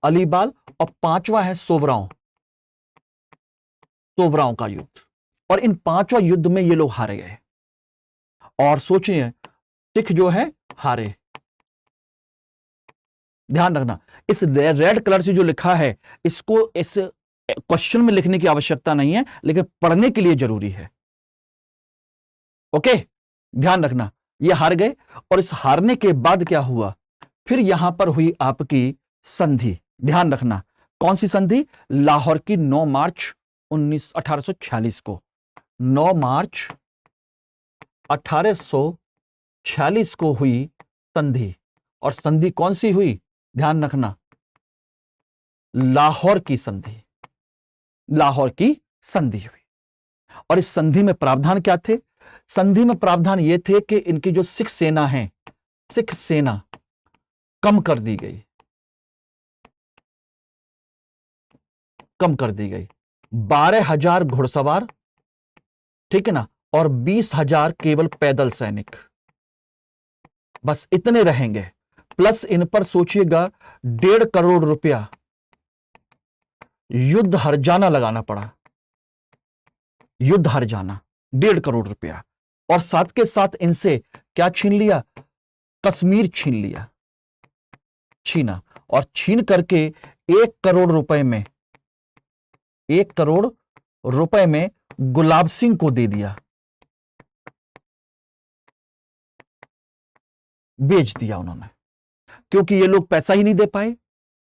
अलीबाल। और 5वां है सोबराव, सोबराव का युद्ध। और इन 5वां युद्ध में ये लोग हारे गए। और सोचिए, सिख जो है हारे। ध्यान रखना, इस रेड कलर से जो लिखा है, इसको इस क्वेश्चन में लिखने की आवश्यकता नहीं है, लेकिन पढ़ने के लिए जरूरी है। ओके, ध्यान रखना, ये हार गए। और इस हारने के बाद क्या हुआ? फिर यहां पर हुई आपकी संधि। ध्यान रखना, कौन सी संधि? लाहौर की 9 मार्च 1846 को, 9 मार्च 1846 को हुई संधि। और संधि कौन सी हुई? ध्यान रखना, लाहौर की संधि, लाहौर की संधि हुई। और इस संधि में प्रावधान क्या थे? संधि में प्रावधान ये थे कि इनकी जो सिख सेना है, सिख सेना कम कर दी गई, कम कर दी गई। 12,000 घुड़सवार, ठीक है ना, और 20,000 केवल पैदल सैनिक, बस इतने रहेंगे। प्लस इन पर सोचिएगा 1.5 करोड़ रुपया युद्ध हर्जाना लगाना पड़ा, युद्ध हर्जाना 1.5 करोड़ रुपया। और साथ के साथ इनसे क्या छीन लिया? कश्मीर छीन लिया, छीना। और छीन करके 1 करोड़ रुपए में, 1 करोड़ रुपए में गुलाब सिंह को दे दिया, बेच दिया उन्होंने। क्योंकि ये लोग पैसा ही नहीं दे पाए,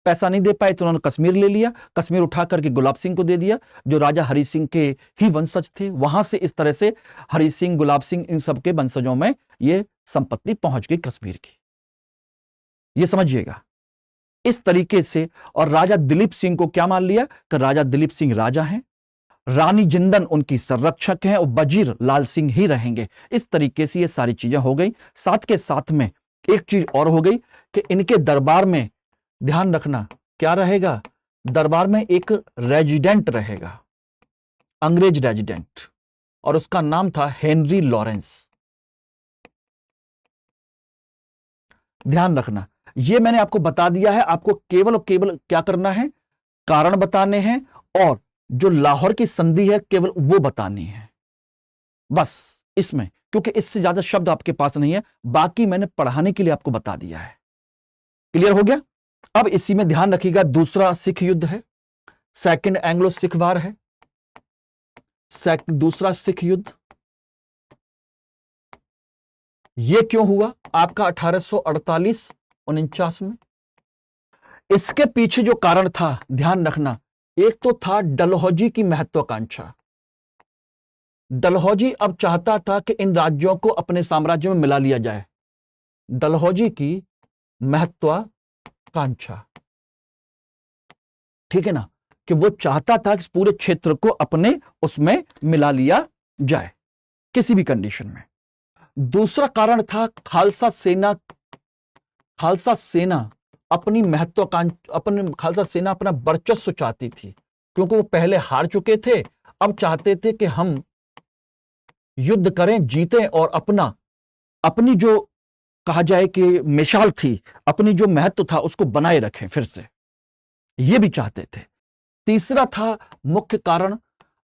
पैसा नहीं दे पाए तो उन्होंने कश्मीर ले लिया। कश्मीर उठा करके गुलाब सिंह को दे दिया, जो राजा हरि सिंह के ही वंशज थे। वहां से इस तरह से हरि सिंह, गुलाब सिंह, इन सब के वंशजों में ये संपत्ति पहुंच गई कश्मीर की, ये समझिएगा इस तरीके से। और राजा दिलीप सिंह को क्या मान लिया कि राजा दिलीप सिंह राजा हैं, रानी जिंदन उनकी संरक्षक हैं और वजीर लाल सिंह ही रहेंगे। इस तरीके से ये सारी चीजें हो गई। साथ के साथ में एक चीज और हो गई कि इनके दरबार में, ध्यान रखना, क्या रहेगा? दरबार में एक रेजिडेंट रहेगा, अंग्रेज रेजिडेंट, और उसका नाम था हेनरी लॉरेंस। ध्यान रखना, ये मैंने आपको बता दिया है। आपको केवल और केवल क्या करना है? कारण बताने हैं, और जो लाहौर की संधि है केवल वो बतानी है, बस इसमें। क्योंकि इससे ज्यादा शब्द आपके पास नहीं है, बाकी मैंने पढ़ाने के लिए आपको बता दिया है। क्लियर हो गया? अब इसी में ध्यान रखिएगा, दूसरा सिख युद्ध है, सेकंड एंग्लो सिख वार है। दूसरा सिख युद्ध। यह क्यों हुआ आपका 1848-49 में? इसके पीछे जो कारण था, ध्यान रखना, एक तो था डलहौजी की महत्वाकांक्षा। डलहौजी अब चाहता था कि इन राज्यों को अपने साम्राज्य में मिला लिया जाए। डलहौजी की महत्वाकांक्षा, ठीक है ना, कि वो चाहता था कि पूरे क्षेत्र को अपने उसमें मिला लिया जाए किसी भी कंडीशन में। दूसरा कारण था खालसा सेना। खालसा सेना अपनी खालसा सेना अपना वर्चस्व चाहती थी, क्योंकि वो पहले हार चुके थे। अब चाहते थे कि हम युद्ध करें, जीतें और अपनी जो कहा जाए कि मिसाल थी, अपनी जो महत्व था उसको बनाए रखें फिर से, ये भी चाहते थे। तीसरा था मुख्य कारण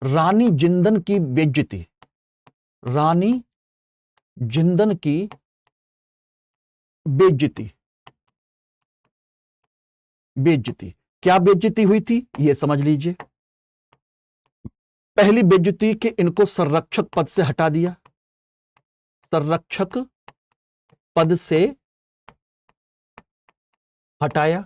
रानी जिंदन की बेइज्जती। रानी जिंदन की बेइज्जती। बेइज्जती, क्या बेइज्जती हुई थी यह समझ लीजिए। पहली बेइज्जती कि इनको संरक्षक पद से हटा दिया। संरक्षक पद से हटाया,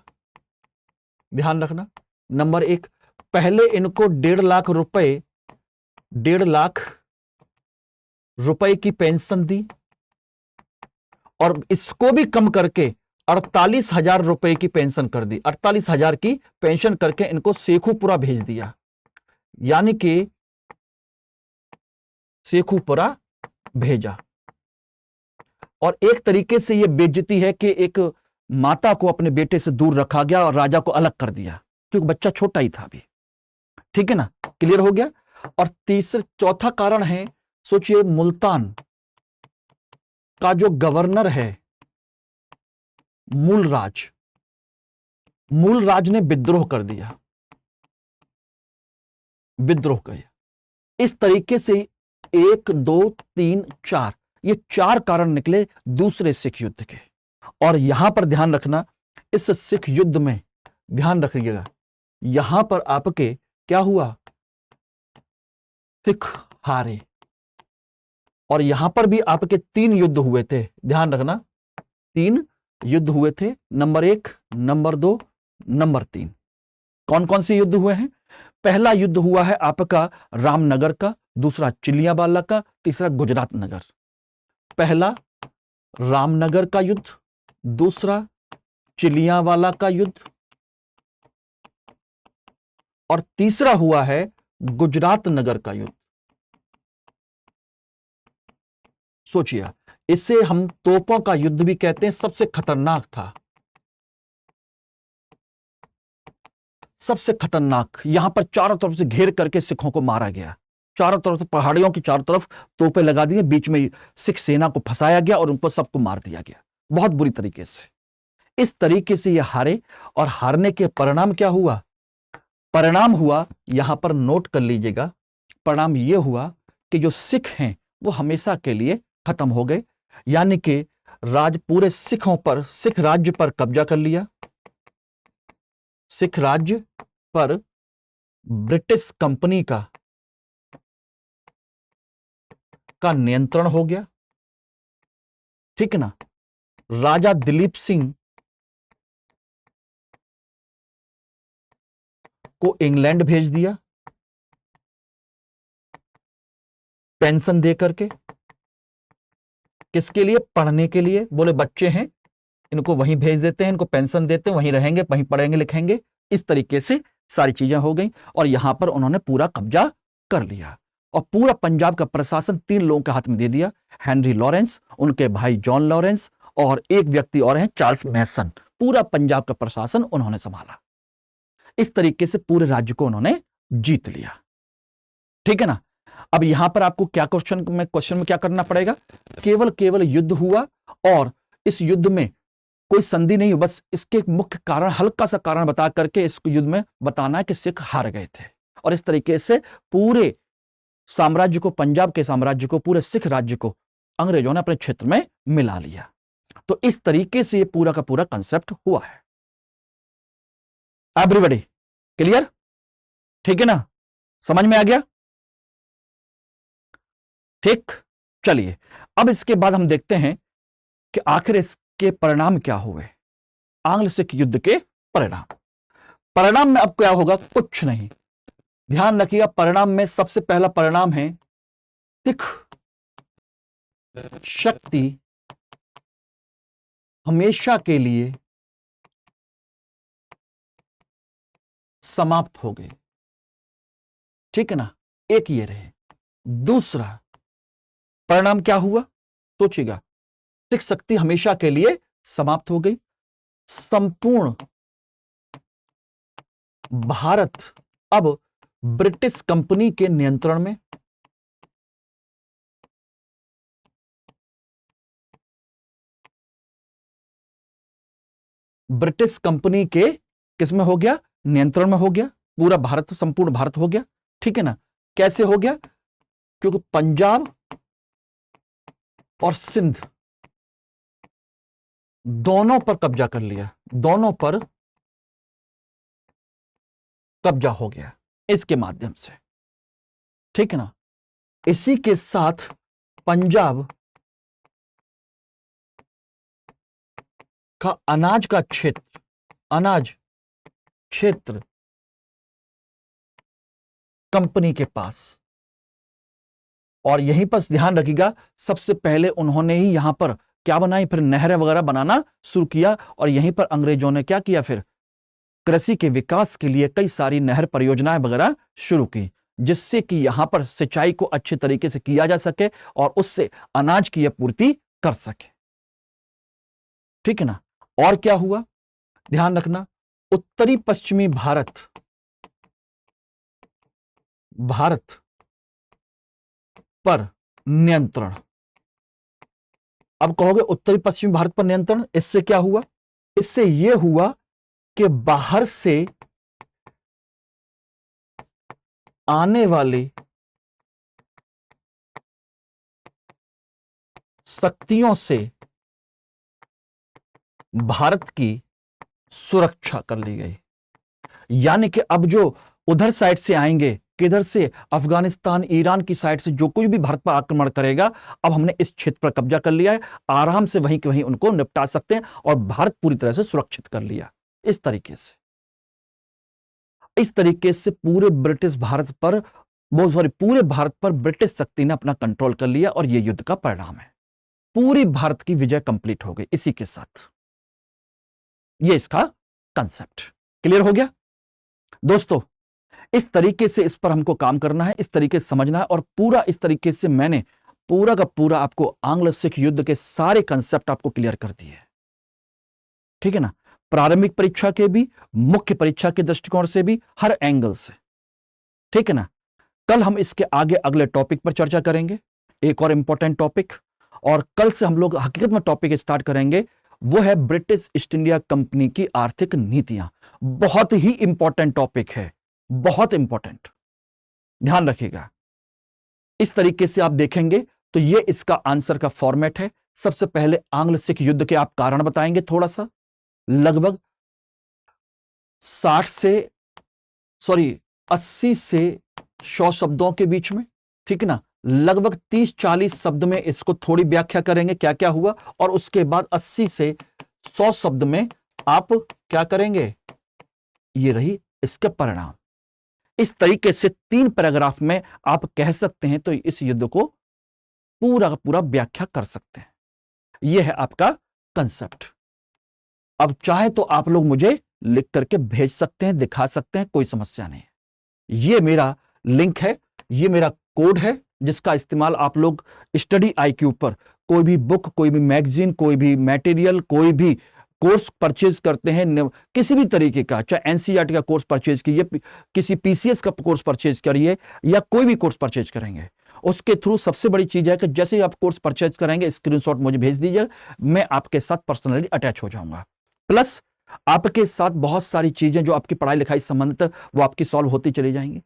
ध्यान रखना। नंबर 1, पहले इनको 1.5 लाख रुपए की पेंशन दी और इसको भी कम करके 48,000 रुपए की पेंशन कर दी। 48,000 की पेंशन करके इनको शेखुपुरा भेज दिया, यानी कि शेखुपुरा भेजा। और एक तरीके से यह बेइज्जती है कि एक माता को अपने बेटे से दूर रखा गया और राजा को अलग कर दिया, क्योंकि बच्चा छोटा ही था अभी, ठीक है ना, क्लियर हो गया। और चौथा कारण है, सोचिए, मुल्तान का जो गवर्नर है मूलराज ने विद्रोह कर दिया। विद्रोह किया। इस तरीके से 1, 2, 3, 4 ये 4 कारण निकले दूसरे सिख युद्ध के। और यहां पर ध्यान रखना, इस सिख युद्ध में ध्यान रखिएगा, यहां पर आपके क्या हुआ, सिख हारे। और यहां पर भी आपके 3 युद्ध हुए थे, ध्यान रखना, 3 युद्ध हुए थे। Number 1, number 2, number 3। कौन कौन से युद्ध हुए हैं? पहला युद्ध हुआ है आपका रामनगर का, दूसरा चिलियावाला का, तीसरा गुजरात नगर। पहला रामनगर का युद्ध, दूसरा चिलियावाला का युद्ध और तीसरा हुआ है गुजरात नगर का युद्ध। सोचिए, इसे हम तोपों का युद्ध भी कहते हैं, सबसे खतरनाक था। सबसे खतरनाक, यहां पर चारों तरफ से घेर करके सिखों को मारा गया। चारों तरफ से, पहाड़ियों की चारों तरफ तोपें लगा दी, बीच में सिख सेना को फंसाया गया और उनको सबको मार दिया गया बहुत बुरी तरीके से। इस तरीके से ये हारे। और हारने के परिणाम क्या हुआ? परिणाम हुआ, यहां पर नोट कर लीजिएगा, परिणाम यह हुआ कि जो सिख हैं वो हमेशा के लिए खत्म हो गए, यानी कि पूरे सिखों पर, सिख राज्य पर कब्जा कर लिया। सिख राज्य पर ब्रिटिश कंपनी का नियंत्रण हो गया, ठीक है ना। राजा दिलीप सिंह को इंग्लैंड भेज दिया पेंशन दे करके। किसके लिए? पढ़ने के लिए। बोले बच्चे हैं, इनको वहीं भेज देते हैं, इनको पेंशन देते हैं, वहीं रहेंगे, वहीं पढ़ेंगे लिखेंगे। इस तरीके से सारी चीजें हो गई और यहां पर उन्होंने पूरा कब्जा कर लिया और पूरा पंजाब का प्रशासन 3 लोगों के हाथ में दे दिया। हेनरी लॉरेंस, उनके भाई जॉन लॉरेंस और एक व्यक्ति और हैं चार्ल्स मैसन। पूरा पंजाब का प्रशासन उन्होंने संभाला। इस तरीके से पूरे राज्य को उन्होंने जीत लिया, ठीक है ना। अब यहां पर आपको क्या क्वेश्चन में क्या करना पड़ेगा? केवल युद्ध हुआ और इस युद्ध में कोई संधि नहीं, बस इसके मुख्य कारण, हल्का सा कारण बता करके इस युद्ध में बताना है कि सिख हार गए थे। और इस तरीके से पूरे साम्राज्य को, पंजाब के साम्राज्य को, पूरे सिख राज्य को अंग्रेजों ने अपने क्षेत्र में मिला लिया। तो इस तरीके से ये पूरा का पूरा कंसेप्ट हुआ है। Everybody clear? ठीक है ना, समझ में आ गया? ठीक, चलिए अब इसके बाद हम देखते हैं कि आखिर इसके परिणाम क्या हुए, आंग्ल सिख युद्ध के परिणाम। परिणाम में अब क्या होगा, कुछ नहीं, ध्यान रखिएगा। परिणाम में सबसे पहला परिणाम है सिख शक्ति हमेशा के लिए समाप्त हो गई। ठीक है ना, एक ये रहे। दूसरा परिणाम क्या हुआ, सोचिएगा, सिख शक्ति हमेशा के लिए समाप्त हो गई। संपूर्ण भारत अब ब्रिटिश कंपनी के नियंत्रण में। ब्रिटिश कंपनी के किसमें हो गया, नियंत्रण में हो गया। पूरा भारत, संपूर्ण भारत हो गया। ठीक है ना, कैसे हो गया, क्योंकि पंजाब और सिंध दोनों पर कब्जा कर लिया, दोनों पर कब्जा हो गया इसके माध्यम से। ठीक है ना, इसी के साथ पंजाब का अनाज क्षेत्र कंपनी के पास। और यहीं पर ध्यान रखिएगा, सबसे पहले उन्होंने ही यहां पर क्या बनाई, फिर नहरें वगैरह बनाना शुरू किया। और यहीं पर अंग्रेजों ने क्या किया, फिर कृषि के विकास के लिए कई सारी नहर परियोजनाएं वगैरह शुरू की, जिससे कि यहां पर सिंचाई को अच्छे तरीके से किया जा सके और उससे अनाज की आपूर्ति कर सके। ठीक है ना, और क्या हुआ, ध्यान रखना, उत्तरी पश्चिमी भारत पर नियंत्रण। अब कहोगे उत्तरी पश्चिमी भारत पर नियंत्रण, इससे क्या हुआ, इससे यह हुआ कि बाहर से आने वाली शक्तियों से भारत की सुरक्षा कर ली गई। यानी कि अब जो उधर साइड से आएंगे, किधर से, अफगानिस्तान, ईरान की साइड से जो कोई भी भारत पर आक्रमण करेगा, अब हमने इस क्षेत्र पर कब्जा कर लिया है, आराम से वहीं के वहीं उनको निपटा सकते हैं और भारत पूरी तरह से सुरक्षित कर लिया। इस तरीके से पूरे भारत पर ब्रिटिश शक्ति ने अपना कंट्रोल कर लिया और यह युद्ध का परिणाम है। पूरी भारत की विजय कंप्लीट हो गई इसी के साथ। यह इसका कंसेप्ट क्लियर हो गया दोस्तों। इस तरीके से इस पर हमको काम करना है, इस तरीके से समझना है और पूरा इस तरीके से मैंने पूरा का पूरा आपको आंग्ल सिख युद्ध के सारे कंसेप्ट आपको क्लियर कर दिए। ठीक है ना, प्रारंभिक परीक्षा के भी, मुख्य परीक्षा के दृष्टिकोण से भी, हर एंगल से। ठीक है ना, कल हम इसके आगे अगले टॉपिक पर चर्चा करेंगे, एक और इंपॉर्टेंट टॉपिक। और कल से हम लोग हकीकत में टॉपिक स्टार्ट करेंगे, वो है ब्रिटिश ईस्ट इंडिया कंपनी की आर्थिक नीतियां। बहुत ही इंपॉर्टेंट टॉपिक है, बहुत इंपॉर्टेंट, ध्यान रखिएगा। इस तरीके से आप देखेंगे तो ये इसका आंसर का फॉर्मेट है। सबसे पहले आंग्ल सिख युद्ध के आप कारण बताएंगे, थोड़ा सा, लगभग 80 से 100 शब्दों के बीच में। ठीक है ना, लगभग 30-40 शब्द में इसको थोड़ी व्याख्या करेंगे क्या क्या हुआ, और उसके बाद 80 से 100 शब्द में आप क्या करेंगे, ये रही इसके परिणाम। इस तरीके से 3 पैराग्राफ में आप कह सकते हैं तो इस युद्ध को पूरा का पूरा व्याख्या कर सकते हैं। यह है आपका कंसेप्ट। अब चाहे तो आप लोग मुझे लिख करके भेज सकते हैं, दिखा सकते हैं, कोई समस्या नहीं है। यह मेरा लिंक है, यह मेरा कोड है, जिसका इस्तेमाल आप लोग स्टडी IQ पर कोई भी बुक, कोई भी मैगजीन, कोई भी मटेरियल, कोई भी कोर्स परचेज करते हैं, किसी भी तरीके का, चाहे NCERT का कोर्स परचेज कीजिए, किसी PCS का कोर्स परचेज करिए, या कोई भी कोर्स परचेज करेंगे, उसके थ्रू सबसे बड़ी चीज है कि जैसे ही आप कोर्स परचेज करेंगे, स्क्रीनशॉट मुझे भेज दीजिए, मैं आपके साथ पर्सनली अटैच हो जाऊंगा। प्लस आपके साथ बहुत सारी चीजें जो आपकी पढ़ाई लिखाई संबंधित वो आपकी सॉल्व होती चली जाएंगी,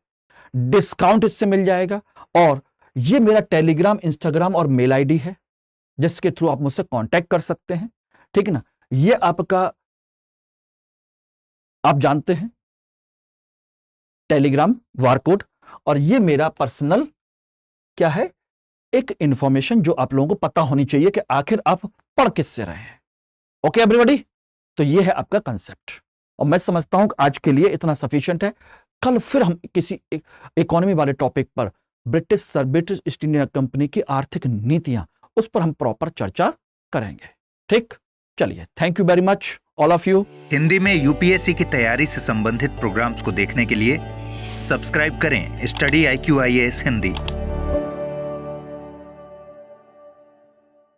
डिस्काउंट इससे मिल जाएगा। और ये मेरा टेलीग्राम, इंस्टाग्राम और मेल आईडी है, जिसके थ्रू आप मुझसे कांटेक्ट कर सकते हैं। ठीक है ना, ये आपका, आप जानते हैं, टेलीग्राम बारकोड, और ये मेरा पर्सनल क्या है, एक इंफॉर्मेशन जो आप लोगों को पता होनी चाहिए कि आखिर आप पढ़ किससे रहे हैं। ओके एवरीबॉडी, तो ये है आपका कंसेप्ट और मैं समझता हूं कि आज के लिए इतना सफिशिएंट है। कल फिर हम किसी इकोनॉमी वाले टॉपिक पर ब्रिटिश ईस्ट इंडिया कंपनी की आर्थिक नीतियां, उस पर हम प्रॉपर चर्चा करेंगे। ठीक, चलिए, thank you very much all of you. Hindi में यूपीएससी की तैयारी से संबंधित प्रोग्राम्स को देखने के लिए सब्सक्राइब करें स्टडी IQ IAS हिंदी।